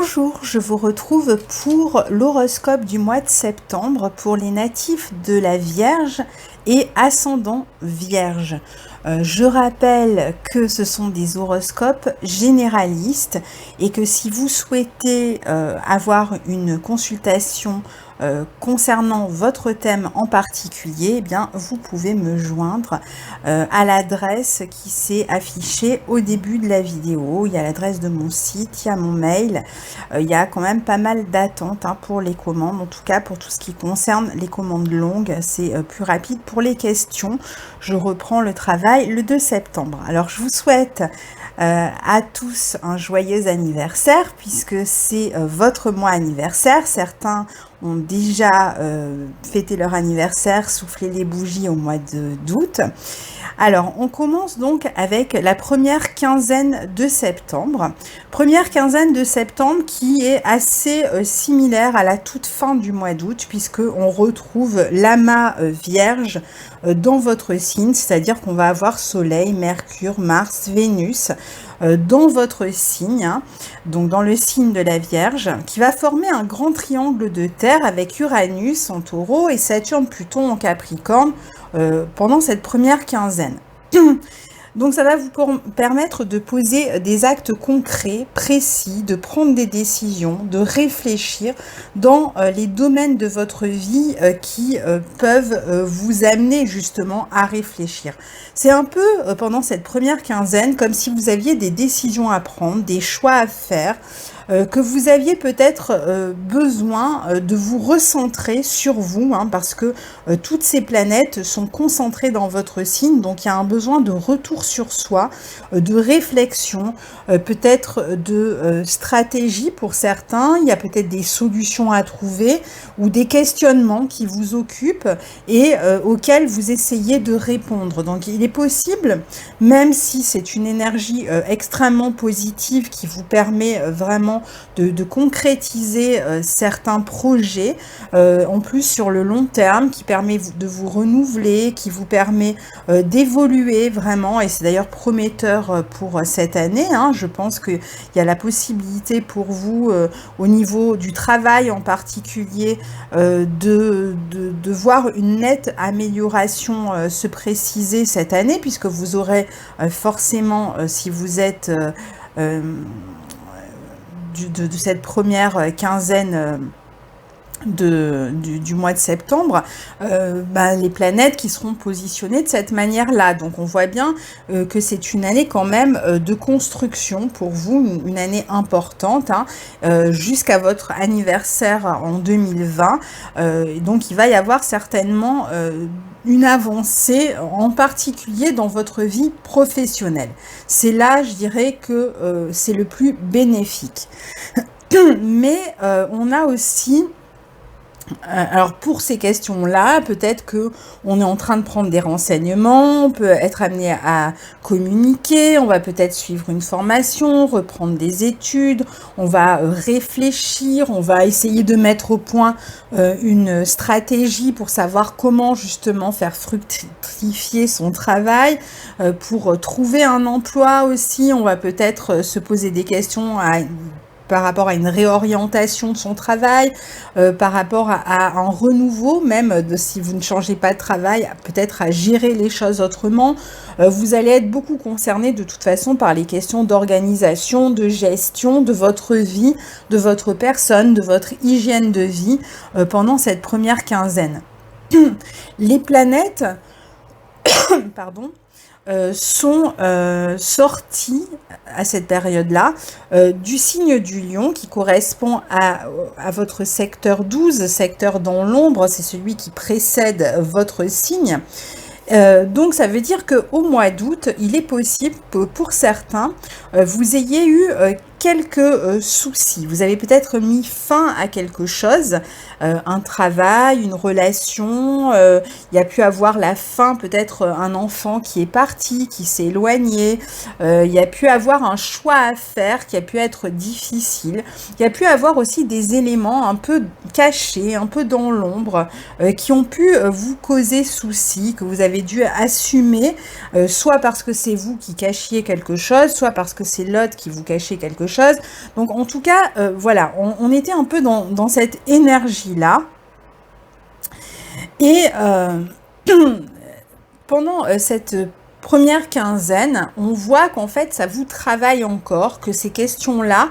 Bonjour, je vous retrouve pour l'horoscope du mois de septembre pour les natifs de la Vierge et ascendant Vierge. Je rappelle que ce sont des horoscopes généralistes et que si vous souhaitez avoir une consultation concernant votre thème en particulier, eh bien, vous pouvez me joindre à l'adresse qui s'est affichée au début de la vidéo. Il y a l'adresse de mon site, il y a mon mail. Il y a quand même pas mal d'attentes pour les commandes. En tout cas, pour tout ce qui concerne les commandes longues, c'est plus rapide. Pour les questions, je reprends le travail le 2 septembre. Alors, je vous souhaite à tous un joyeux anniversaire puisque c'est votre mois anniversaire. Certains ont déjà fêté leur anniversaire, soufflé les bougies au mois d'août. Alors, on commence donc avec la première quinzaine de septembre. Première quinzaine de septembre qui est assez similaire à la toute fin du mois d'août puisqu'on retrouve l'amas vierge dans votre signe, c'est-à-dire qu'on va avoir Soleil, Mercure, Mars, Vénus dans votre signe, donc dans le signe de la Vierge, qui va former un grand triangle de terre avec Uranus en Taureau et Saturne, Pluton en Capricorne pendant cette première quinzaine. Donc ça va vous permettre de poser des actes concrets, précis, de prendre des décisions, de réfléchir dans les domaines de votre vie qui peuvent vous amener justement à réfléchir. C'est un peu pendant cette première quinzaine comme si vous aviez des décisions à prendre, des choix à faire, que vous aviez peut-être besoin de vous recentrer sur vous, parce que toutes ces planètes sont concentrées dans votre signe, donc il y a un besoin de retour sur soi, de réflexion, peut-être de stratégie pour certains, il y a peut-être des solutions à trouver ou des questionnements qui vous occupent et auxquels vous essayez de répondre. Donc il est possible, même si c'est une énergie extrêmement positive qui vous permet vraiment de concrétiser certains projets, en plus sur le long terme, qui permet de vous renouveler, qui vous permet d'évoluer vraiment, et c'est d'ailleurs prometteur pour cette année. Je pense qu'il y a la possibilité pour vous, au niveau du travail en particulier, de voir une nette amélioration se préciser cette année, puisque vous aurez forcément, si vous êtes de cette première quinzaine du mois de septembre, les planètes qui seront positionnées de cette manière-là. Donc on voit bien que c'est une année quand même de construction pour vous, une année importante, jusqu'à votre anniversaire en 2020. Donc il va y avoir certainement une avancée, en particulier dans votre vie professionnelle. C'est là, je dirais, que c'est le plus bénéfique. Mais on a aussi... Alors pour ces questions-là, peut-être que on est en train de prendre des renseignements, on peut être amené à communiquer, on va peut-être suivre une formation, reprendre des études, on va réfléchir, on va essayer de mettre au point une stratégie pour savoir comment justement faire fructifier son travail, pour trouver un emploi aussi, on va peut-être se poser des questions par rapport à une réorientation de son travail, par rapport à un renouveau, même si vous ne changez pas de travail, peut-être à gérer les choses autrement. Vous allez être beaucoup concerné de toute façon par les questions d'organisation, de gestion de votre vie, de votre personne, de votre hygiène de vie pendant cette première quinzaine. Les planètes, pardon, sont sortis à cette période-là du signe du Lion qui correspond à votre secteur 12, secteur dans l'ombre, c'est celui qui précède votre signe. Donc ça veut dire qu'au mois d'août, il est possible que pour certains, vous ayez eu quelques soucis. Vous avez peut-être mis fin à quelque chose, un travail, une relation, il y a pu avoir la fin, peut-être un enfant qui est parti, qui s'est éloigné, il y a pu avoir un choix à faire qui a pu être difficile, il y a pu avoir aussi des éléments un peu cachés, un peu dans l'ombre, qui ont pu vous causer souci, que vous avez dû assumer, soit parce que c'est vous qui cachiez quelque chose, soit parce que c'est l'autre qui vous cachait quelque chose. Donc en tout cas, voilà, on était un peu dans cette énergie-là. Et pendant cette première quinzaine, on voit qu'en fait, ça vous travaille encore, que ces questions-là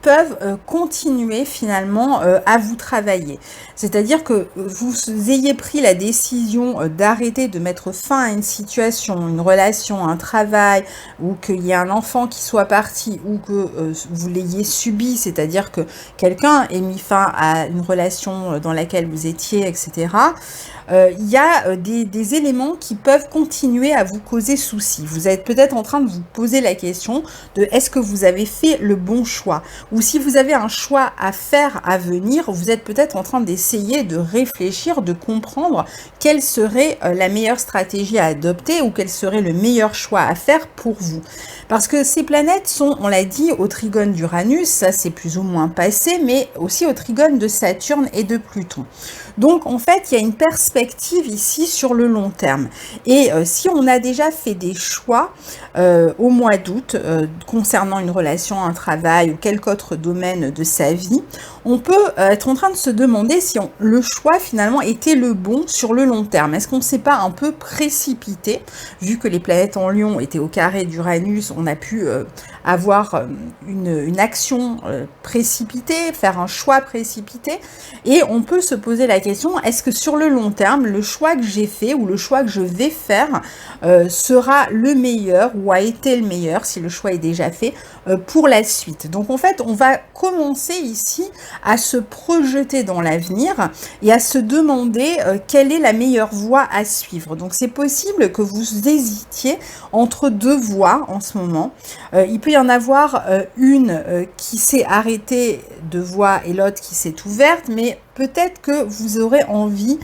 peuvent continuer finalement à vous travailler. C'est-à-dire que vous ayez pris la décision d'arrêter de mettre fin à une situation, une relation, un travail, ou qu'il y ait un enfant qui soit parti, ou que vous l'ayez subi, c'est-à-dire que quelqu'un ait mis fin à une relation dans laquelle vous étiez, etc. Il y a des éléments qui peuvent continuer à vous causer souci. Vous êtes peut-être en train de vous poser la question de est-ce que vous avez fait le bon choix? Ou si vous avez un choix à faire à venir, vous êtes peut-être en train d'essayer de réfléchir, de comprendre quelle serait la meilleure stratégie à adopter ou quel serait le meilleur choix à faire pour vous. Parce que ces planètes sont, on l'a dit, au trigone d'Uranus, ça c'est plus ou moins passé, mais aussi au trigone de Saturne et de Pluton. Donc en fait, il y a une perspective ici sur le long terme. Et si on a déjà fait des choix au mois d'août concernant une relation, un travail ou quelque autre domaine de sa vie, on peut être en train de se demander si le choix finalement était le bon sur le long terme. Est-ce qu'on ne s'est pas un peu précipité, vu que les planètes en Lion étaient au carré d'Uranus, on a pu avoir une action précipitée, faire un choix précipité, et on peut se poser la question, est-ce que sur le long terme, le choix que j'ai fait ou le choix que je vais faire sera le meilleur ou a été le meilleur, si le choix est déjà fait, pour la suite. Donc en fait, on va commencer ici à se projeter dans l'avenir et à se demander quelle est la meilleure voie à suivre. Donc c'est possible que vous hésitiez entre deux voies en ce moment. Il peut y en avoir une qui s'est arrêtée de voie et l'autre qui s'est ouverte, mais peut-être que vous aurez envie,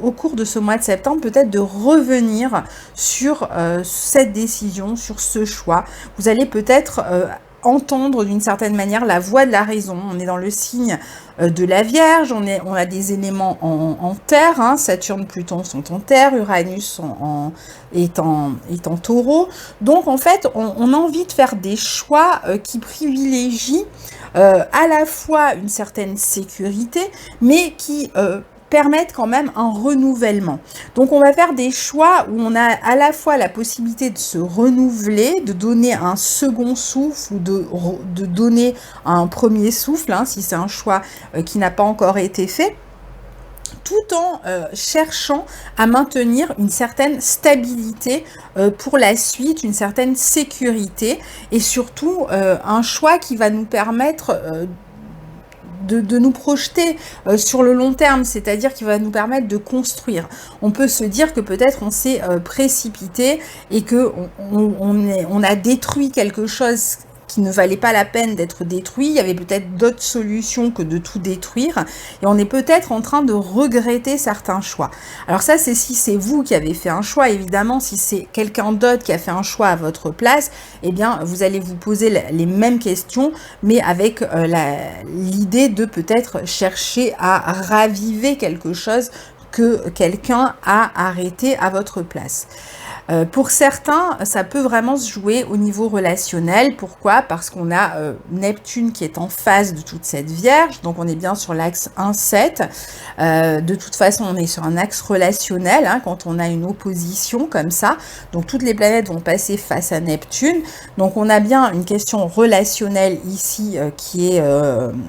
au cours de ce mois de septembre, peut-être de revenir sur cette décision, sur ce choix. Vous allez peut-être entendre d'une certaine manière la voix de la raison. On est dans le signe de la Vierge, on a des éléments en terre, hein. Saturne, Pluton sont en terre, Uranus est en taureau. Donc en fait, on a envie de faire des choix qui privilégient à la fois une certaine sécurité, mais qui permettent quand même un renouvellement. Donc on va faire des choix où on a à la fois la possibilité de se renouveler, de donner un second souffle ou de donner un premier souffle, hein, si c'est un choix qui n'a pas encore été fait, tout en cherchant à maintenir une certaine stabilité pour la suite, une certaine sécurité, et surtout un choix qui va nous permettre de nous projeter sur le long terme, c'est-à-dire qui va nous permettre de construire. On peut se dire que peut-être on s'est précipité et que on a détruit quelque chose qui ne valait pas la peine d'être détruit. Il y avait peut-être d'autres solutions que de tout détruire. Et on est peut-être en train de regretter certains choix. Alors ça, c'est si c'est vous qui avez fait un choix. Évidemment, si c'est quelqu'un d'autre qui a fait un choix à votre place, eh bien, vous allez vous poser les mêmes questions, mais avec l'idée de peut-être chercher à raviver quelque chose que quelqu'un a arrêté à votre place. Pour certains, ça peut vraiment se jouer au niveau relationnel. Pourquoi? Parce qu'on a Neptune qui est en phase de toute cette Vierge, donc on est bien sur l'axe 1-7. De toute façon, on est sur un axe relationnel, hein, quand on a une opposition comme ça. Donc toutes les planètes vont passer face à Neptune. Donc on a bien une question relationnelle ici qui est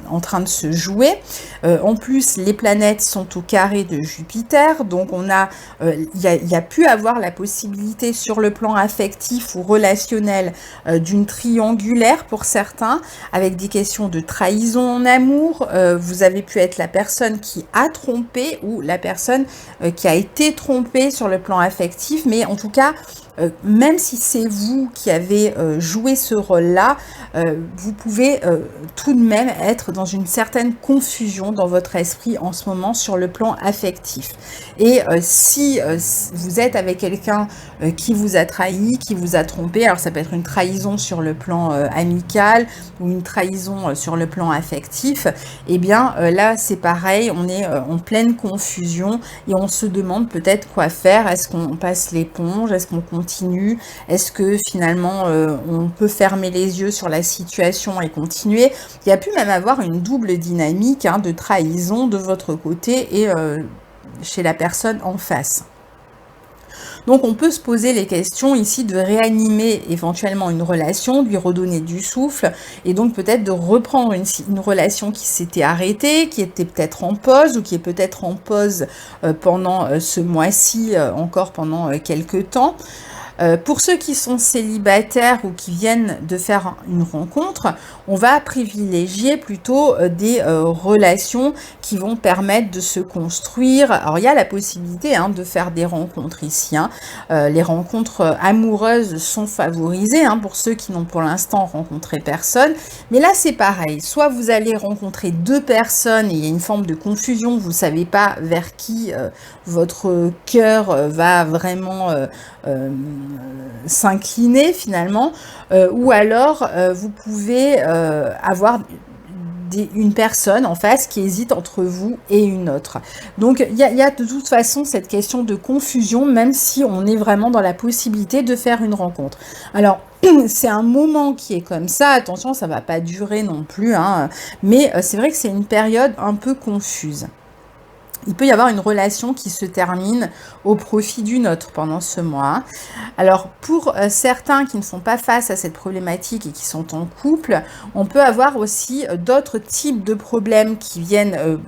en train de se jouer. En plus, les planètes sont au carré de Jupiter, donc on a, il y a pu avoir la possibilité sur le plan affectif ou relationnel d'une triangulaire pour certains, avec des questions de trahison en amour. Vous avez pu être la personne qui a trompé ou la personne qui a été trompée sur le plan affectif, mais en tout cas, même si c'est vous qui avez joué ce rôle-là, vous pouvez tout de même être dans une certaine confusion dans votre esprit en ce moment sur le plan affectif. Et si vous êtes avec quelqu'un qui vous a trahi, qui vous a trompé, alors ça peut être une trahison sur le plan amical ou une trahison sur le plan affectif, et bien là c'est pareil, on est en pleine confusion et on se demande peut-être quoi faire. Est-ce qu'on passe l'éponge? Est-ce qu'on continue? Est-ce que finalement on peut fermer les yeux sur la situation et continuer? Il y a pu même avoir une double dynamique hein, de trahison de votre côté et chez la personne en face. Donc on peut se poser les questions ici de réanimer éventuellement une relation, lui redonner du souffle et donc peut-être de reprendre une relation qui s'était arrêtée, qui était peut-être en pause ou qui est peut-être en pause pendant ce mois-ci, encore pendant quelques temps. Pour ceux qui sont célibataires ou qui viennent de faire une rencontre, on va privilégier plutôt des relations qui vont permettre de se construire. Alors il y a la possibilité hein, de faire des rencontres ici. Hein. Les rencontres amoureuses sont favorisées hein, pour ceux qui n'ont pour l'instant rencontré personne. Mais là c'est pareil, soit vous allez rencontrer deux personnes et il y a une forme de confusion, vous ne savez pas vers qui votre cœur va vraiment s'incliner finalement, ou alors vous pouvez avoir une personne en face qui hésite entre vous et une autre. Donc il y a de toute façon cette question de confusion, même si on est vraiment dans la possibilité de faire une rencontre. Alors c'est un moment qui est comme ça, attention ça va pas durer non plus, hein, mais c'est vrai que c'est une période un peu confuse. Il peut y avoir une relation qui se termine au profit d'une autre pendant ce mois. Alors, pour certains qui ne font pas face à cette problématique et qui sont en couple, on peut avoir aussi d'autres types de problèmes qui viennent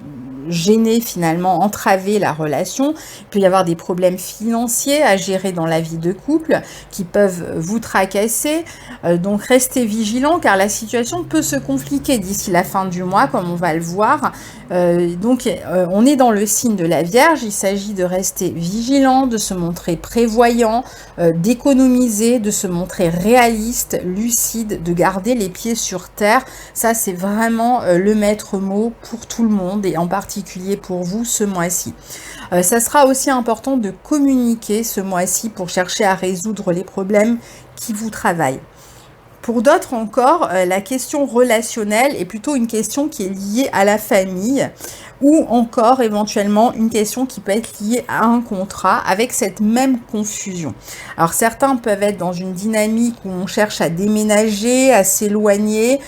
gêner finalement, entraver la relation. Il peut y avoir des problèmes financiers à gérer dans la vie de couple qui peuvent vous tracasser. Donc, restez vigilants car la situation peut se compliquer d'ici la fin du mois, comme on va le voir. Donc, on est dans le signe de la Vierge. Il s'agit de rester vigilant, de se montrer prévoyant, d'économiser, de se montrer réaliste, lucide, de garder les pieds sur terre. Ça, c'est vraiment le maître mot pour tout le monde et en particulier pour vous ce mois-ci. Ça sera aussi important de communiquer ce mois-ci pour chercher à résoudre les problèmes qui vous travaillent. Pour d'autres encore, la question relationnelle est plutôt une question qui est liée à la famille ou encore éventuellement une question qui peut être liée à un contrat avec cette même confusion. Alors certains peuvent être dans une dynamique où on cherche à déménager, à s'éloigner.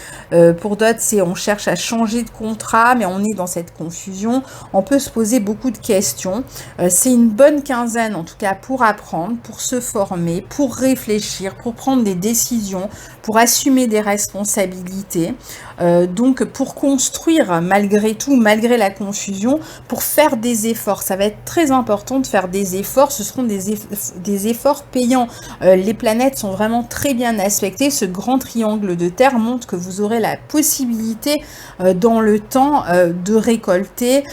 Pour d'autres, c'est on cherche à changer de contrat, mais on est dans cette confusion. On peut se poser beaucoup de questions. C'est une bonne quinzaine en tout cas pour apprendre, pour se former, pour réfléchir, pour prendre des décisions, pour assumer des responsabilités, donc pour construire malgré tout, malgré la confusion, pour faire des efforts. Ça va être très important de faire des efforts, ce seront des efforts payants. Les planètes sont vraiment très bien aspectées, ce grand triangle de terre montre que vous aurez la possibilité dans le temps de récolter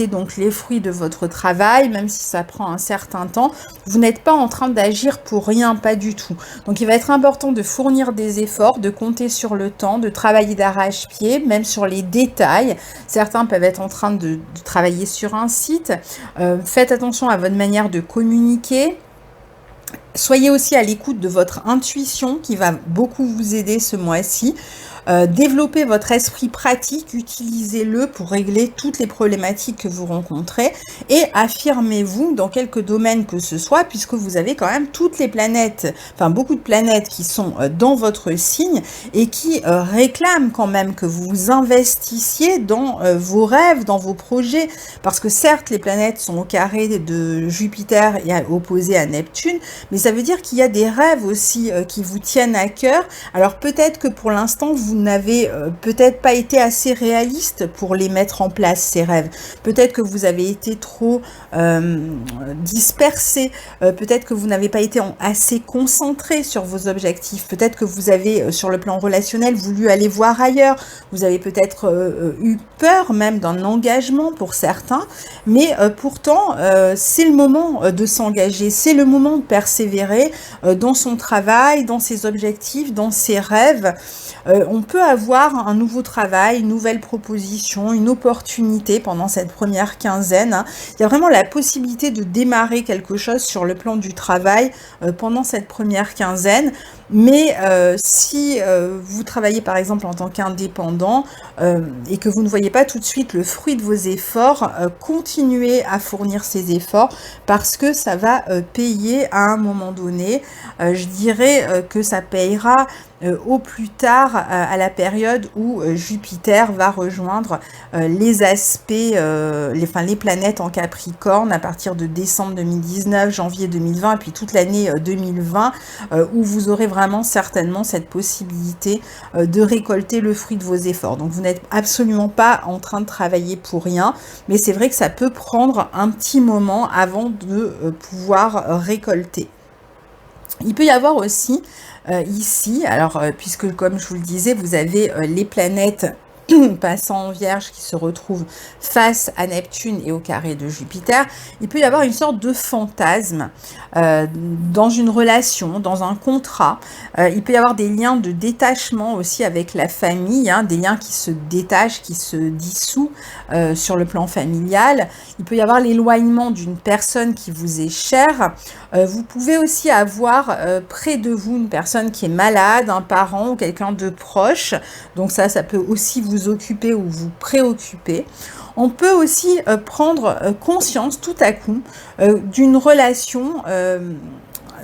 donc les fruits de votre travail, même si ça prend un certain temps. Vous n'êtes pas en train d'agir pour rien, pas du tout. Donc il va être important de fournir des efforts, de compter sur le temps, de travailler d'arrache-pied, même sur les détails. Certains peuvent être en train de travailler sur un site. Faites attention à votre manière de communiquer. Soyez aussi à l'écoute de votre intuition qui va beaucoup vous aider ce mois-ci. Développez votre esprit pratique, utilisez-le pour régler toutes les problématiques que vous rencontrez et affirmez-vous dans quelques domaines que ce soit puisque vous avez quand même toutes les planètes, enfin beaucoup de planètes qui sont dans votre signe et qui réclament quand même que vous vous investissiez dans vos rêves, dans vos projets parce que certes les planètes sont au carré de Jupiter et opposées à Neptune, mais ça veut dire qu'il y a des rêves aussi qui vous tiennent à cœur. Alors peut-être que pour l'instant vous n'avez peut-être pas été assez réaliste pour les mettre en place, ces rêves. Peut-être que vous avez été trop dispersé, peut-être que vous n'avez pas été assez concentré sur vos objectifs, peut-être que vous avez, sur le plan relationnel, voulu aller voir ailleurs, vous avez peut-être eu peur même d'un engagement pour certains, mais pourtant, c'est le moment de s'engager, c'est le moment de persévérer dans son travail, dans ses objectifs, dans ses rêves. On peut avoir un nouveau travail, une nouvelle proposition, une opportunité pendant cette première quinzaine. Hein. Il y a vraiment la possibilité de démarrer quelque chose sur le plan du travail pendant cette première quinzaine. Mais si vous travaillez par exemple en tant qu'indépendant et que vous ne voyez pas tout de suite le fruit de vos efforts, continuez à fournir ces efforts parce que ça va payer à un moment donné. Je dirais que ça payera au plus tard à la période où Jupiter va rejoindre les aspects, les planètes en Capricorne à partir de décembre 2019, janvier 2020 et puis toute l'année 2020 où vous aurez vraiment certainement cette possibilité de récolter le fruit de vos efforts. Donc vous n'êtes absolument pas en train de travailler pour rien, mais c'est vrai que ça peut prendre un petit moment avant de pouvoir récolter. Il peut y avoir aussi ici, alors puisque comme je vous le disais, vous avez les planètes passant en Vierge qui se retrouvent face à Neptune et au carré de Jupiter, il peut y avoir une sorte de fantasme dans une relation, dans un contrat. Il peut y avoir des liens de détachement aussi avec la famille, hein, des liens qui se détachent, qui se dissouent sur le plan familial. Il peut y avoir l'éloignement d'une personne qui vous est chère. Vous pouvez aussi avoir près de vous une personne qui est malade, un parent ou quelqu'un de proche. Donc ça peut aussi vous occuper ou vous préoccuper. On peut aussi prendre conscience tout à coup d'une relation,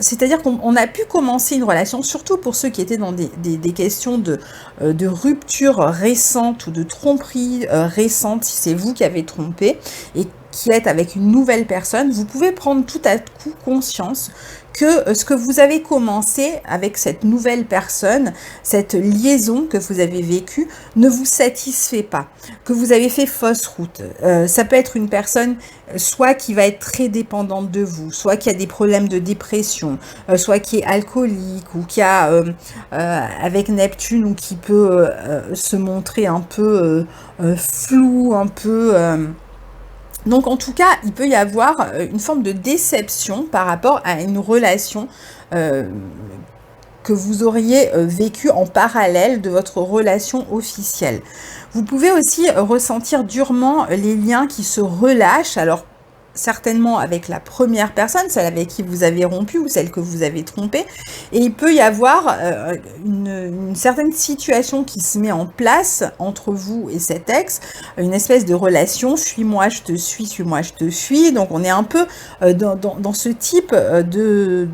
c'est-à-dire qu'on a pu commencer une relation, surtout pour ceux qui étaient dans des questions de rupture récente ou de tromperie récente, si c'est vous qui avez trompé et qui êtes avec une nouvelle personne, vous pouvez prendre tout à coup conscience que ce que vous avez commencé avec cette nouvelle personne, cette liaison que vous avez vécue, ne vous satisfait pas, que vous avez fait fausse route. Ça peut être une personne soit qui va être très dépendante de vous, soit qui a des problèmes de dépression, soit qui est alcoolique ou qui a avec Neptune ou qui peut se montrer un peu flou, un peu... Donc en tout cas, il peut y avoir une forme de déception par rapport à une relation que vous auriez vécue en parallèle de votre relation officielle. Vous pouvez aussi ressentir durement les liens qui se relâchent, alors certainement avec la première personne, celle avec qui vous avez rompu ou celle que vous avez trompée, et il peut y avoir une certaine situation qui se met en place entre vous et cet ex, une espèce de relation, suis-moi, je te suis-moi, je te fuis, donc on est un peu dans ce type de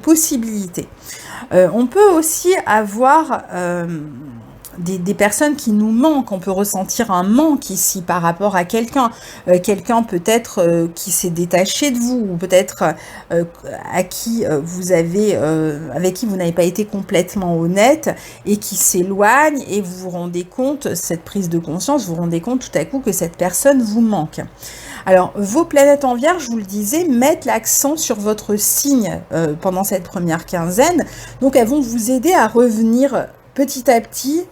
possibilités. On peut aussi avoir... des personnes qui nous manquent, on peut ressentir un manque ici par rapport à quelqu'un, quelqu'un peut-être qui s'est détaché de vous, ou peut-être à qui vous avez, avec qui vous n'avez pas été complètement honnête et qui s'éloigne et vous vous rendez compte, cette prise de conscience, vous vous rendez compte tout à coup que cette personne vous manque. Alors, vos planètes en Vierge, je vous le disais, mettent l'accent sur votre signe pendant cette première quinzaine, donc elles vont vous aider à revenir petit à petit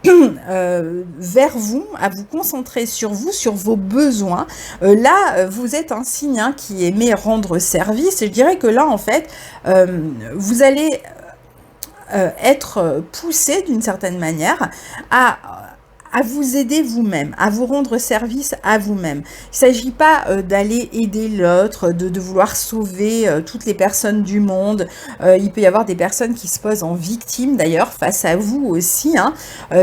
vers vous, à vous concentrer sur vous, sur vos besoins. Là, vous êtes un signe qui aimait rendre service, et je dirais que là, en fait, vous allez être poussé d'une certaine manière à vous aider vous-même, à vous rendre service à vous-même. Il ne s'agit pas d'aller aider l'autre, de vouloir sauver toutes les personnes du monde. Il peut y avoir des personnes qui se posent en victime, d'ailleurs, face à vous aussi.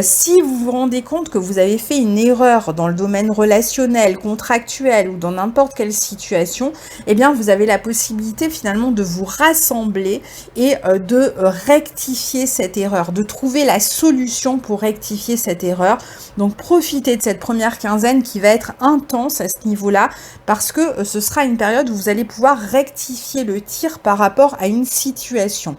Si vous vous rendez compte que vous avez fait une erreur dans le domaine relationnel, contractuel ou dans n'importe quelle situation, eh bien, vous avez la possibilité finalement de vous rassembler et de rectifier cette erreur, de trouver la solution pour rectifier cette erreur. Donc profitez de cette première quinzaine qui va être intense à ce niveau-là parce que ce sera une période où vous allez pouvoir rectifier le tir par rapport à une situation.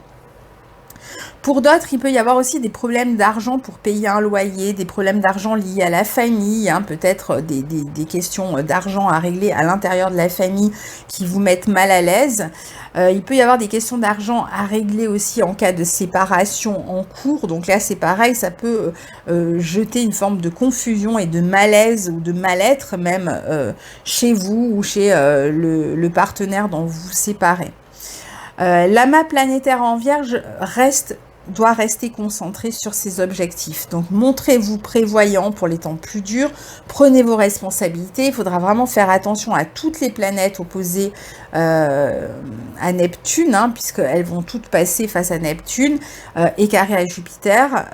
Pour d'autres, il peut y avoir aussi des problèmes d'argent pour payer un loyer, des problèmes d'argent liés à la famille, peut-être des questions d'argent à régler à l'intérieur de la famille qui vous mettent mal à l'aise. Il peut y avoir des questions d'argent à régler aussi en cas de séparation en cours. Donc là, c'est pareil, ça peut jeter une forme de confusion et de malaise ou de mal-être même chez vous ou chez le partenaire dont vous vous séparez. L'amas planétaire en Vierge reste doit rester concentré sur ses objectifs. Donc, montrez-vous prévoyant pour les temps plus durs. Prenez vos responsabilités. Il faudra vraiment faire attention à toutes les planètes opposées à Neptune, hein, puisqu'elles vont toutes passer face à Neptune et carré à Jupiter.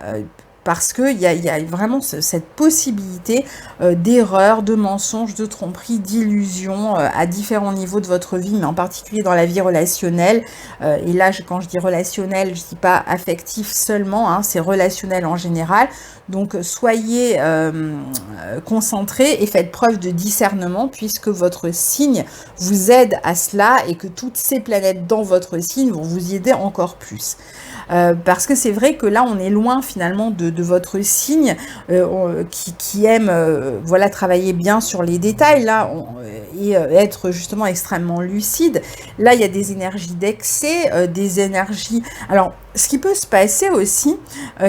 Parce qu'il y a vraiment cette possibilité d'erreurs, de mensonges, de tromperies, d'illusions à différents niveaux de votre vie, mais en particulier dans la vie relationnelle. Et là, quand je dis relationnel, je ne dis pas affectif seulement, hein, c'est relationnel en général. Donc, soyez concentrés et faites preuve de discernement, puisque votre signe vous aide à cela et que toutes ces planètes dans votre signe vont vous aider encore plus. Parce que c'est vrai que là, on est loin finalement de votre signe qui aime voilà, travailler bien sur les détails là, et être justement extrêmement lucide. Là, il y a des énergies d'excès, des énergies... Alors, ce qui peut se passer aussi,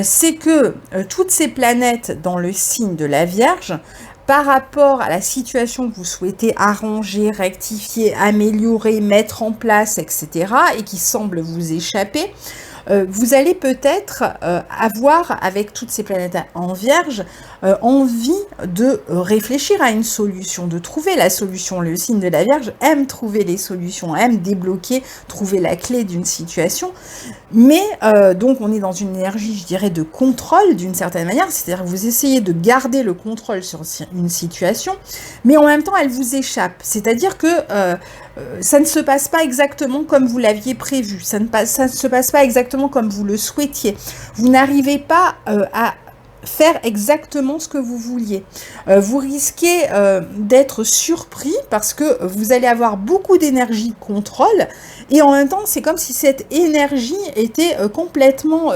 c'est que toutes ces planètes dans le signe de la Vierge, par rapport à la situation que vous souhaitez arranger, rectifier, améliorer, mettre en place, etc., et qui semble vous échapper, vous allez peut-être avoir, avec toutes ces planètes en Vierge, envie de réfléchir à une solution, de trouver la solution. Le signe de la Vierge aime trouver les solutions, aime débloquer, trouver la clé d'une situation. Mais donc on est dans une énergie, je dirais, de contrôle d'une certaine manière, c'est-à-dire que vous essayez de garder le contrôle sur une situation, mais en même temps elle vous échappe. C'est-à-dire que ça ne se passe pas exactement comme vous l'aviez prévu, ça ne se passe pas exactement comme vous le souhaitiez. Vous n'arrivez pas à faire exactement ce que vous vouliez. Vous risquez d'être surpris parce que vous allez avoir beaucoup d'énergie de contrôle et en même temps, c'est comme si cette énergie était complètement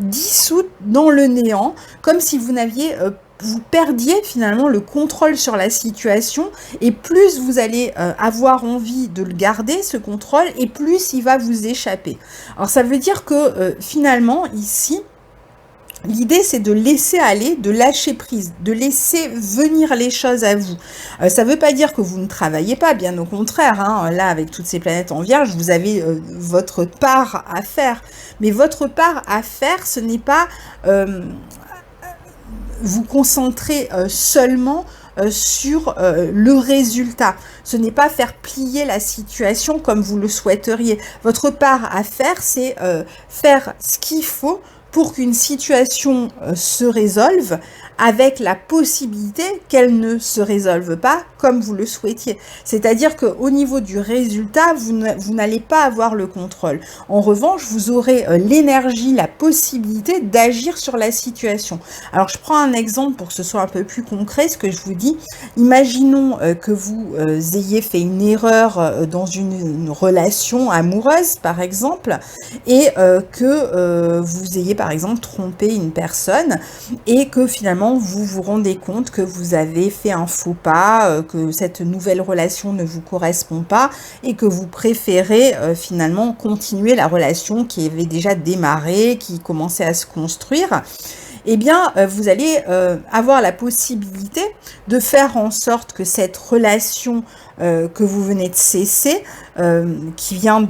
dissoute dans le néant, comme si vous n'aviez vous perdiez finalement le contrôle sur la situation et plus vous allez avoir envie de le garder, ce contrôle, et plus il va vous échapper. Alors ça veut dire que finalement ici, l'idée, c'est de laisser aller, de lâcher prise, de laisser venir les choses à vous. Ça ne veut pas dire que vous ne travaillez pas, bien au contraire. Hein, là, avec toutes ces planètes en Vierge, vous avez votre part à faire. Mais votre part à faire, ce n'est pas vous concentrer seulement sur le résultat. Ce n'est pas faire plier la situation comme vous le souhaiteriez. Votre part à faire, c'est faire ce qu'il faut pour qu'une situation se résolve avec la possibilité qu'elle ne se résolve pas comme vous le souhaitiez. C'est-à-dire qu'au niveau du résultat, vous n'allez pas avoir le contrôle. En revanche, vous aurez l'énergie, la possibilité d'agir sur la situation. Alors, je prends un exemple pour que ce soit un peu plus concret, ce que je vous dis. Imaginons que vous ayez fait une erreur dans une relation amoureuse, par exemple, et que vous ayez, par exemple, trompé une personne et que finalement, vous vous rendez compte que vous avez fait un faux pas, que cette nouvelle relation ne vous correspond pas et que vous préférez finalement continuer la relation qui avait déjà démarré, qui commençait à se construire. Eh bien, vous allez avoir la possibilité de faire en sorte que cette relation que vous venez de cesser, qui vient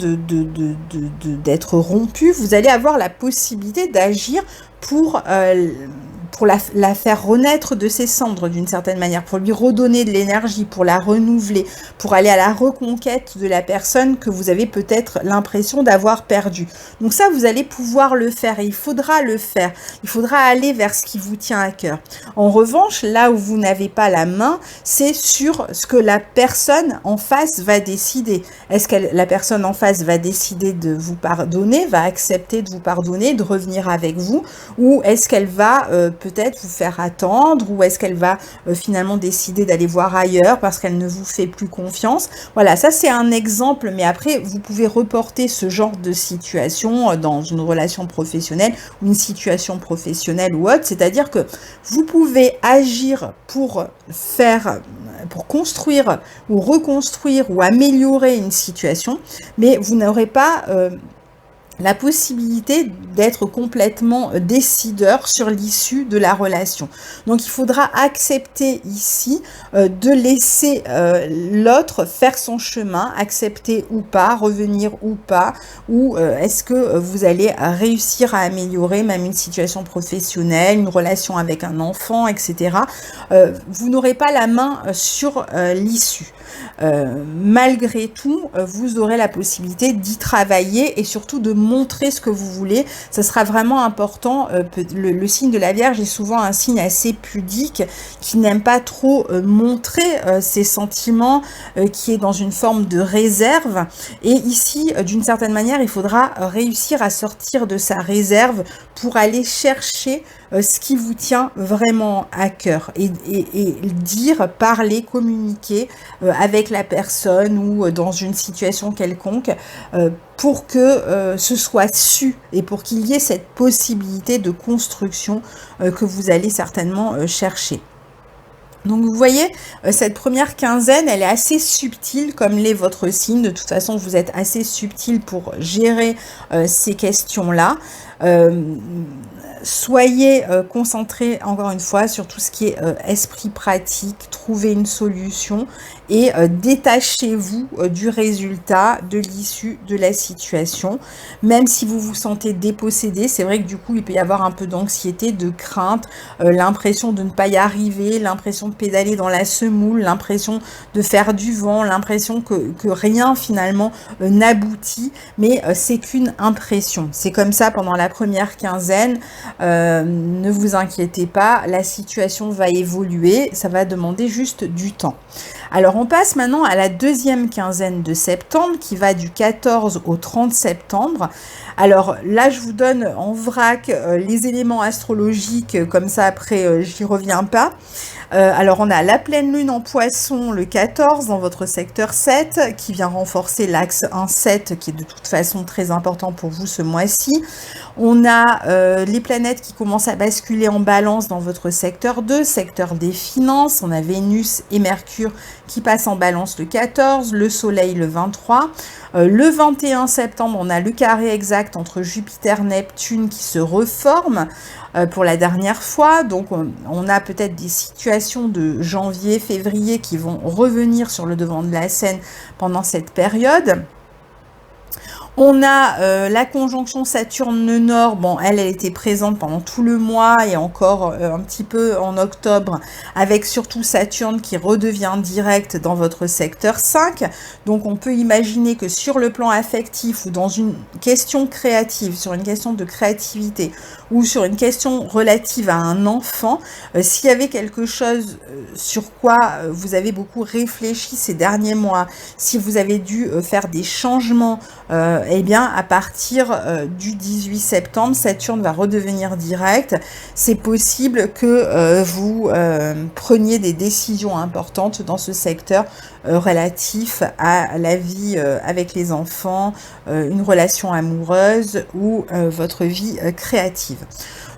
d'être rompue, vous allez avoir la possibilité d'agir pour la faire renaître de ses cendres d'une certaine manière, pour lui redonner de l'énergie, pour la renouveler, pour aller à la reconquête de la personne que vous avez peut-être l'impression d'avoir perdue. Donc ça, vous allez pouvoir le faire et il faudra le faire. Il faudra aller vers ce qui vous tient à cœur. En revanche, là où vous n'avez pas la main, c'est sur ce que la personne en face va décider. Est-ce que la personne en face va décider de vous pardonner, va accepter de vous pardonner, de revenir avec vous, ou est-ce qu'elle va peut-être vous faire attendre, ou est-ce qu'elle va finalement décider d'aller voir ailleurs parce qu'elle ne vous fait plus confiance. Voilà, ça c'est un exemple, mais après vous pouvez reporter ce genre de situation dans une relation professionnelle ou une situation professionnelle ou autre, c'est-à-dire que vous pouvez agir pour construire ou reconstruire ou améliorer une situation, mais vous n'aurez pas la possibilité d'être complètement décideur sur l'issue de la relation. Donc il faudra accepter ici de laisser l'autre faire son chemin, accepter ou pas, revenir ou pas, ou est-ce que vous allez réussir à améliorer même une situation professionnelle, une relation avec un enfant, etc. Vous n'aurez pas la main sur l'issue. Malgré tout, vous aurez la possibilité d'y travailler et surtout de montrer ce que vous voulez. Ce sera vraiment important. Le signe de la Vierge est souvent un signe assez pudique qui n'aime pas trop montrer ses sentiments, qui est dans une forme de réserve. Et ici, d'une certaine manière, il faudra réussir à sortir de sa réserve pour aller chercher ce qui vous tient vraiment à cœur et dire, parler, communiquer avec la personne ou dans une situation quelconque pour que ce soit su et pour qu'il y ait cette possibilité de construction que vous allez certainement chercher. Donc vous voyez, cette première quinzaine, elle est assez subtile comme l'est votre signe. De toute façon, vous êtes assez subtil pour gérer ces questions-là. Soyez concentrés encore une fois sur tout ce qui est esprit pratique, trouver une solution et détachez-vous du résultat, de l'issue de la situation. Même si vous vous sentez dépossédé, c'est vrai que du coup il peut y avoir un peu d'anxiété, de crainte, l'impression de ne pas y arriver, l'impression de pédaler dans la semoule, l'impression de faire du vent, l'impression que rien finalement n'aboutit, mais c'est qu'une impression. C'est comme ça pendant la première quinzaine. Ne vous inquiétez pas, la situation va évoluer, ça va demander juste du temps. Alors on passe maintenant à la deuxième quinzaine de septembre qui va du 14 au 30 septembre. Alors là je vous donne en vrac les éléments astrologiques, comme ça après j'y reviens pas. Alors on a la pleine lune en poisson le 14 dans votre secteur 7 qui vient renforcer l'axe 1-7 qui est de toute façon très important pour vous ce mois-ci. On a les planètes qui commencent à basculer en balance dans votre secteur 2, secteur des finances. On a Vénus et Mercure qui passent en balance le 14, le Soleil le 23. Le 21 septembre, on a le carré exact entre Jupiter et Neptune qui se reforme pour la dernière fois. Donc on a peut-être des situations de janvier, février qui vont revenir sur le devant de la scène pendant cette période. On a la conjonction Saturne-Nord, bon elle était présente pendant tout le mois et encore un petit peu en octobre, avec surtout Saturne qui redevient direct dans votre secteur 5. Donc on peut imaginer que sur le plan affectif ou dans une question créative, sur une question de créativité ou sur une question relative à un enfant, s'il y avait quelque chose sur quoi vous avez beaucoup réfléchi ces derniers mois, si vous avez dû faire des changements, eh bien, à partir du 18 septembre, Saturne va redevenir direct. C'est possible que vous preniez des décisions importantes dans ce secteur relatif à la vie avec les enfants, une relation amoureuse ou votre vie créative.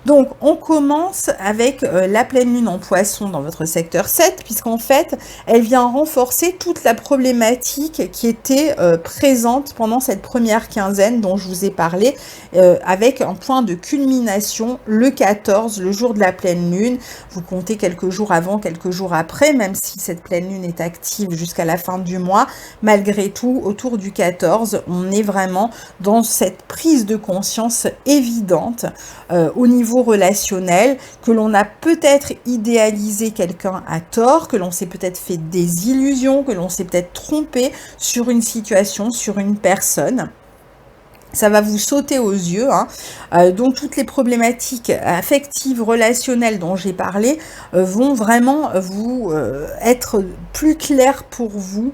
Donc, on commence avec la pleine lune en poisson dans votre secteur 7, puisqu'en fait, elle vient renforcer toute la problématique qui était présente pendant cette première quinzaine dont je vous ai parlé, avec un point de culmination le 14, le jour de la pleine lune. Vous comptez quelques jours avant, quelques jours après, même si cette pleine lune est active jusqu'à la fin du mois. Malgré tout, autour du 14, on est vraiment dans cette prise de conscience évidente au niveau relationnel, que l'on a peut-être idéalisé quelqu'un à tort, que l'on s'est peut-être fait des illusions, que l'on s'est peut-être trompé sur une situation, sur une personne. Ça va vous sauter aux yeux, hein. Donc toutes les problématiques affectives, relationnelles dont j'ai parlé vont vraiment vous être plus claires pour vous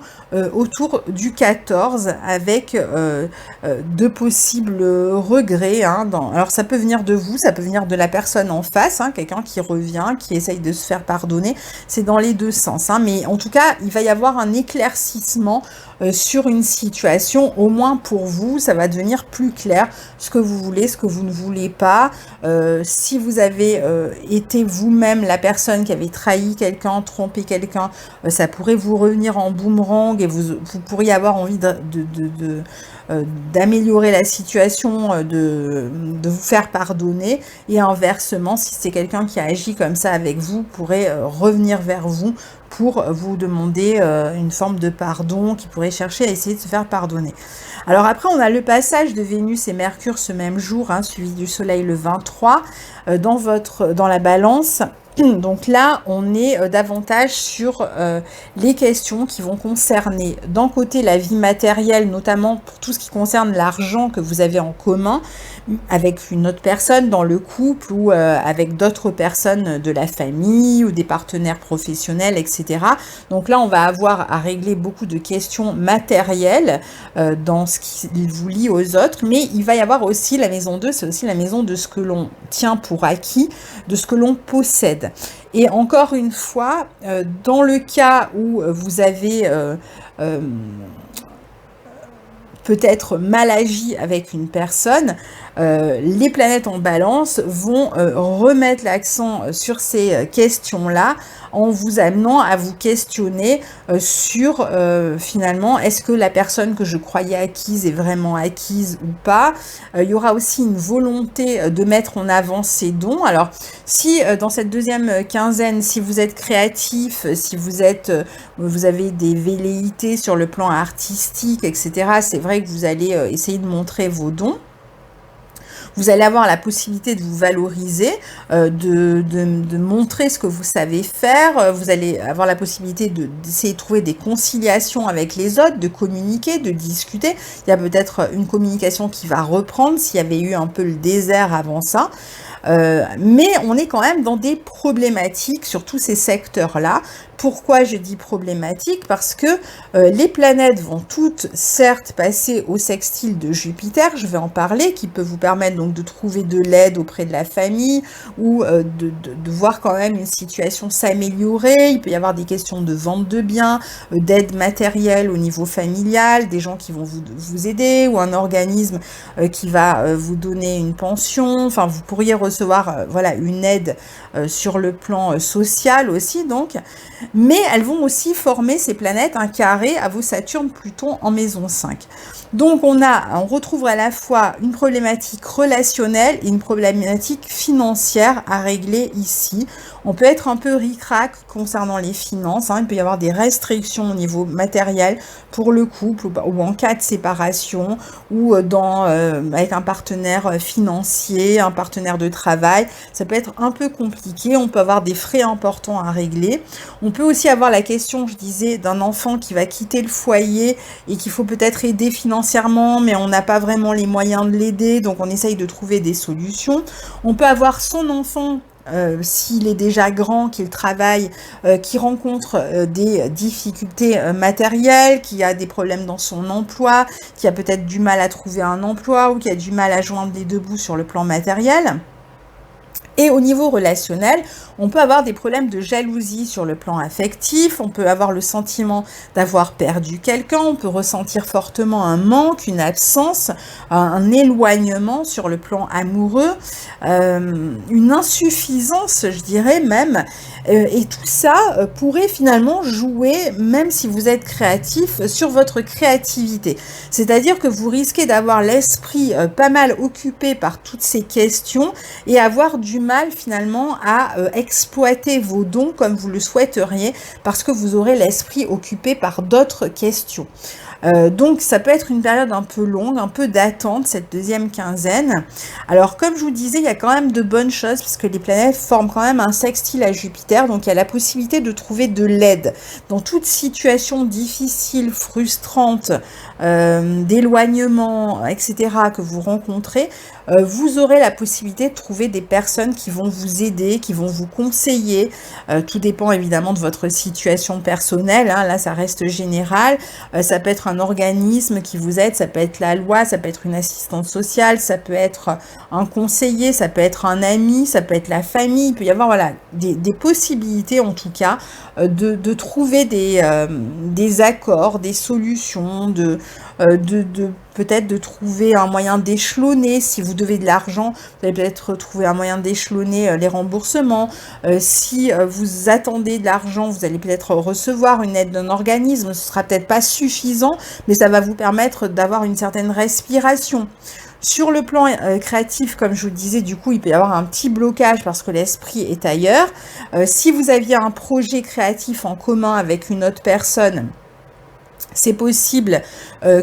autour du 14 avec de possibles regrets. Hein, alors ça peut venir de vous, ça peut venir de la personne en face, hein, quelqu'un qui revient, qui essaye de se faire pardonner. C'est dans les deux sens. Hein, mais en tout cas, il va y avoir un éclaircissement sur une situation, au moins pour vous, ça va devenir plus clair ce que vous voulez, ce que vous ne voulez pas. Si vous avez été vous-même la personne qui avait trahi quelqu'un, trompé quelqu'un, ça pourrait vous revenir en boomerang et vous pourriez avoir envie d'améliorer la situation, de vous faire pardonner, et inversement, si c'est quelqu'un qui a agi comme ça avec vous, pourrait revenir vers vous pour vous demander une forme de pardon, qui pourrait chercher à essayer de se faire pardonner. Alors après, on a le passage de Vénus et Mercure ce même jour, hein, suivi du Soleil le 23, dans la Balance. Donc là, on est davantage sur les questions qui vont concerner d'un côté la vie matérielle, notamment pour tout ce qui concerne l'argent que vous avez en commun avec une autre personne dans le couple ou avec d'autres personnes de la famille ou des partenaires professionnels, etc. Donc là, on va avoir à régler beaucoup de questions matérielles dans ce qui vous lie aux autres, mais il va y avoir aussi la maison 2, c'est aussi la maison de ce que l'on tient pour acquis, de ce que l'on possède. Et encore une fois, dans le cas où vous avez peut-être mal agi avec une personne, les planètes en Balance vont remettre l'accent sur ces questions-là en vous amenant à vous questionner sur finalement, est-ce que la personne que je croyais acquise est vraiment acquise ou pas. Il y aura aussi une volonté de mettre en avant ses dons. Alors si dans cette deuxième quinzaine, si vous êtes créatif, si vous avez des velléités sur le plan artistique, etc., c'est vrai que vous allez essayer de montrer vos dons. Vous allez avoir la possibilité de vous valoriser, de montrer ce que vous savez faire. Vous allez avoir la possibilité d'essayer de trouver des conciliations avec les autres, de communiquer, de discuter. Il y a peut-être une communication qui va reprendre s'il y avait eu un peu le désert avant ça. Mais on est quand même dans des problématiques sur tous ces secteurs-là. Pourquoi je dis problématique? Parce que les planètes vont toutes, certes, passer au sextile de Jupiter, je vais en parler, qui peut vous permettre donc de trouver de l'aide auprès de la famille ou de voir quand même une situation s'améliorer. Il peut y avoir des questions de vente de biens, d'aide matérielle au niveau familial, des gens qui vont vous aider ou un organisme qui va vous donner une pension. Enfin, vous pourriez recevoir voilà, une aide sur le plan social aussi, donc. Mais elles vont aussi former, ces planètes, un carré à vos Saturne-Pluton en maison 5. Donc on retrouve à la fois une problématique relationnelle et une problématique financière à régler ici. On peut être un peu ric-rac concernant les finances, hein. Il peut y avoir des restrictions au niveau matériel pour le couple ou en cas de séparation ou avec un partenaire financier, un partenaire de travail. Ça peut être un peu compliqué, on peut avoir des frais importants à régler. On peut aussi avoir la question, je disais, d'un enfant qui va quitter le foyer et qu'il faut peut-être aider financièrement, mais on n'a pas vraiment les moyens de l'aider, donc on essaye de trouver des solutions. On peut avoir son enfant, s'il est déjà grand, qu'il travaille, qui rencontre des difficultés matérielles, qui a des problèmes dans son emploi, qui a peut-être du mal à trouver un emploi ou qui a du mal à joindre les deux bouts sur le plan matériel. Et au niveau relationnel, on peut avoir des problèmes de jalousie sur le plan affectif, on peut avoir le sentiment d'avoir perdu quelqu'un, on peut ressentir fortement un manque, une absence, un éloignement sur le plan amoureux, une insuffisance, je dirais même, et tout ça pourrait finalement jouer, même si vous êtes créatif, sur votre créativité. C'est-à-dire que vous risquez d'avoir l'esprit pas mal occupé par toutes ces questions et avoir du mal finalement à exploiter vos dons comme vous le souhaiteriez parce que vous aurez l'esprit occupé par d'autres questions. Donc ça peut être une période un peu longue, un peu d'attente, cette deuxième quinzaine. Alors comme je vous disais, il y a quand même de bonnes choses parce que les planètes forment quand même un sextile à Jupiter, donc il y a la possibilité de trouver de l'aide dans toute situation difficile, frustrante, d'éloignement, etc. que vous rencontrez. Vous aurez la possibilité de trouver des personnes qui vont vous aider, qui vont vous conseiller. Tout dépend évidemment de votre situation personnelle, hein. Là, ça reste général. Ça peut être un organisme qui vous aide, ça peut être la loi, ça peut être une assistante sociale, ça peut être un conseiller, ça peut être un ami, ça peut être la famille. Il peut y avoir voilà, des possibilités en tout cas de trouver des accords, des solutions, peut-être de trouver un moyen d'échelonner. Si vous devez de l'argent, vous allez peut-être trouver un moyen d'échelonner les remboursements. Si vous attendez de l'argent, vous allez peut-être recevoir une aide d'un organisme. Ce sera peut-être pas suffisant, mais ça va vous permettre d'avoir une certaine respiration. Sur le plan créatif, comme je vous disais, du coup, il peut y avoir un petit blocage parce que l'esprit est ailleurs. Si vous aviez un projet créatif en commun avec une autre personne, c'est possible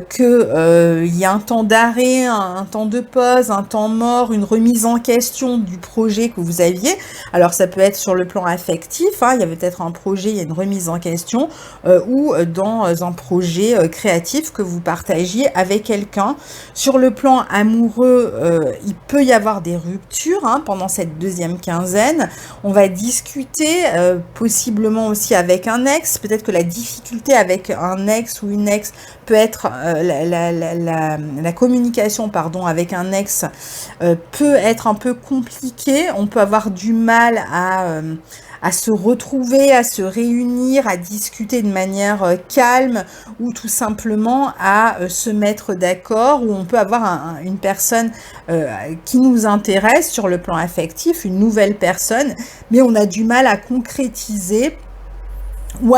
qu'il y ait un temps d'arrêt, un temps de pause, un temps mort, une remise en question du projet que vous aviez. Alors ça peut être sur le plan affectif, hein, il y avait peut-être un projet, il y a une remise en question, ou dans un projet créatif que vous partagiez avec quelqu'un. Sur le plan amoureux, il peut y avoir des ruptures hein, pendant cette deuxième quinzaine. On va discuter possiblement aussi avec un ex, peut-être que la difficulté avec un ex ou une ex peut être la communication pardon avec un ex peut être un peu compliquée. On peut avoir du mal à se retrouver, à se réunir, à discuter de manière calme ou tout simplement à se mettre d'accord, ou on peut avoir une personne qui nous intéresse sur le plan affectif, une nouvelle personne, mais on a du mal à concrétiser. Ou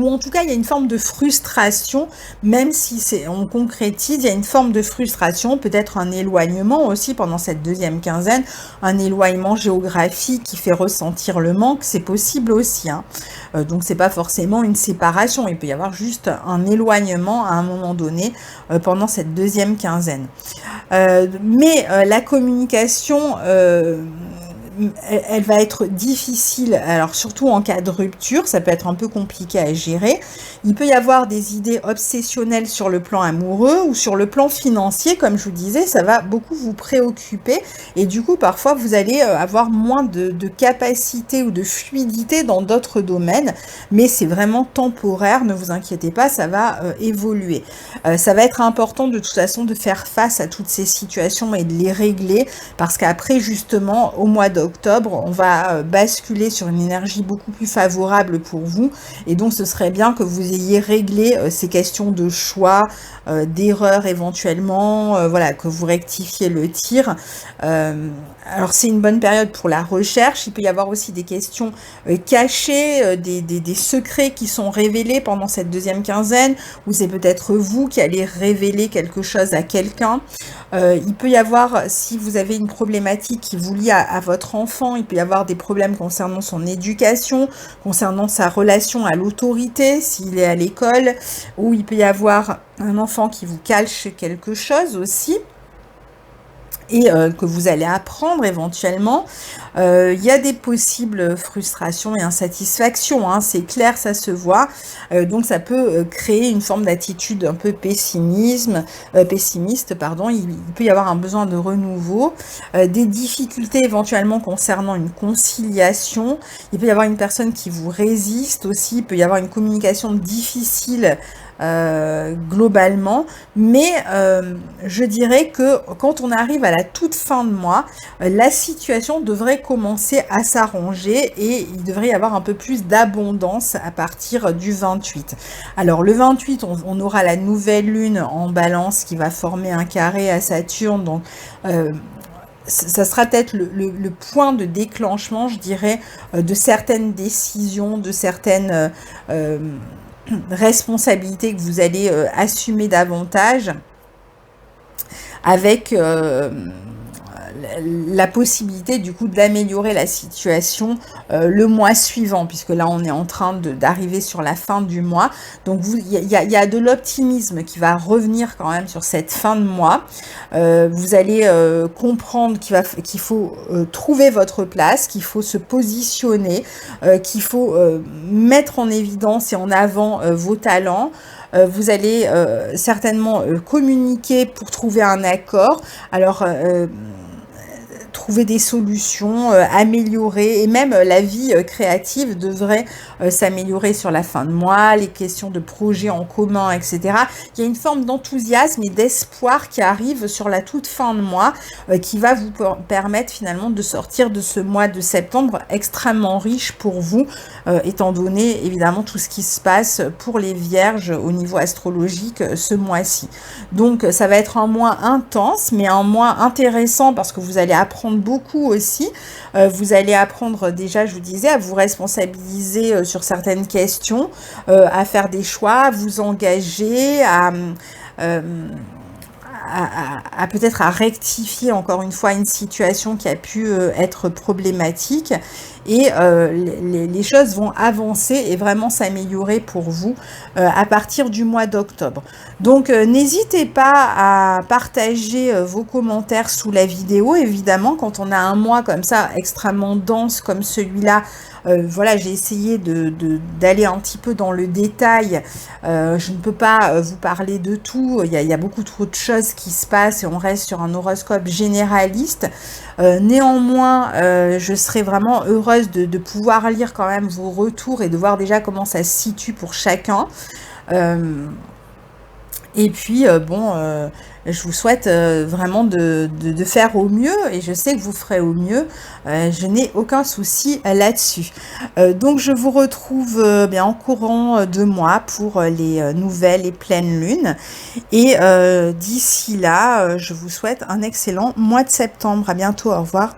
en tout cas, il y a une forme de frustration, même si on concrétise, il y a une forme de frustration, peut-être un éloignement aussi pendant cette deuxième quinzaine, un éloignement géographique qui fait ressentir le manque, c'est possible aussi. Hein. Donc, c'est pas forcément une séparation, il peut y avoir juste un éloignement à un moment donné pendant cette deuxième quinzaine. Mais la communication... elle va être difficile, alors surtout en cas de rupture, ça peut être un peu compliqué à gérer. Il peut y avoir des idées obsessionnelles sur le plan amoureux ou sur le plan financier, comme je vous disais, ça va beaucoup vous préoccuper et du coup parfois vous allez avoir moins de capacité ou de fluidité dans d'autres domaines, mais c'est vraiment temporaire, ne vous inquiétez pas, ça va évoluer. Ça va être important de toute façon de faire face à toutes ces situations et de les régler, parce qu'après justement au mois d'octobre, on va basculer sur une énergie beaucoup plus favorable pour vous, et donc ce serait bien que vous ayez réglé ces questions de choix, d'erreurs éventuellement, voilà, que vous rectifiez le tir. Alors c'est une bonne période pour la recherche, il peut y avoir aussi des questions cachées, des secrets qui sont révélés pendant cette deuxième quinzaine, ou c'est peut-être vous qui allez révéler quelque chose à quelqu'un. Il peut y avoir, si vous avez une problématique qui vous lie à votre enfant, il peut y avoir des problèmes concernant son éducation, concernant sa relation à l'autorité, s'il est à l'école, ou il peut y avoir un enfant qui vous cache quelque chose aussi, et que vous allez apprendre éventuellement. Il y a des possibles frustrations et insatisfactions, hein, c'est clair, ça se voit. Donc ça peut créer une forme d'attitude un peu pessimiste, pardon. Il peut y avoir un besoin de renouveau, des difficultés éventuellement concernant une conciliation. Il peut y avoir une personne qui vous résiste aussi, il peut y avoir une communication difficile globalement, mais je dirais que quand on arrive à la toute fin de mois, la situation devrait commencer à s'arranger et il devrait y avoir un peu plus d'abondance à partir du 28. Alors le 28, on aura la nouvelle lune en balance qui va former un carré à Saturne, donc ça sera peut-être le point de déclenchement, je dirais, de certaines décisions, de certaines responsabilités que vous allez assumer davantage, avec la possibilité du coup d'améliorer la situation le mois suivant, puisque là on est en train d'arriver sur la fin du mois. Donc il y a de l'optimisme qui va revenir quand même sur cette fin de mois. Vous allez comprendre qu'il faut trouver votre place, qu'il faut se positionner, qu'il faut mettre en évidence et en avant vos talents. Vous allez certainement communiquer pour trouver un accord. Alors trouver des solutions, améliorer, et même la vie créative devrait s'améliorer sur la fin de mois, les questions de projets en commun, etc. Il y a une forme d'enthousiasme et d'espoir qui arrive sur la toute fin de mois, qui va vous permettre finalement de sortir de ce mois de septembre extrêmement riche pour vous, étant donné évidemment tout ce qui se passe pour les vierges au niveau astrologique ce mois-ci. Donc ça va être un mois intense, mais un mois intéressant parce que vous allez apprendre beaucoup aussi. Vous allez apprendre déjà, je vous disais, à vous responsabiliser sur certaines questions, à faire des choix, à vous engager, euh, peut-être à rectifier encore une fois une situation qui a pu être problématique, et les choses vont avancer et vraiment s'améliorer pour vous à partir du mois d'octobre. Donc n'hésitez pas à partager vos commentaires sous la vidéo. Évidemment, quand on a un mois comme ça extrêmement dense comme celui-là, voilà, j'ai essayé d'aller un petit peu dans le détail. Je ne peux pas vous parler de tout. Il y a beaucoup trop de choses qui se passent et on reste sur un horoscope généraliste. Néanmoins, je serais vraiment heureuse de pouvoir lire quand même vos retours et de voir déjà comment ça se situe pour chacun. Et puis, je vous souhaite vraiment de faire au mieux, et je sais que vous ferez au mieux. Je n'ai aucun souci là-dessus. Donc, je vous retrouve bien en courant de mois pour les nouvelles et pleines lunes. Et d'ici là, je vous souhaite un excellent mois de septembre. À bientôt, au revoir.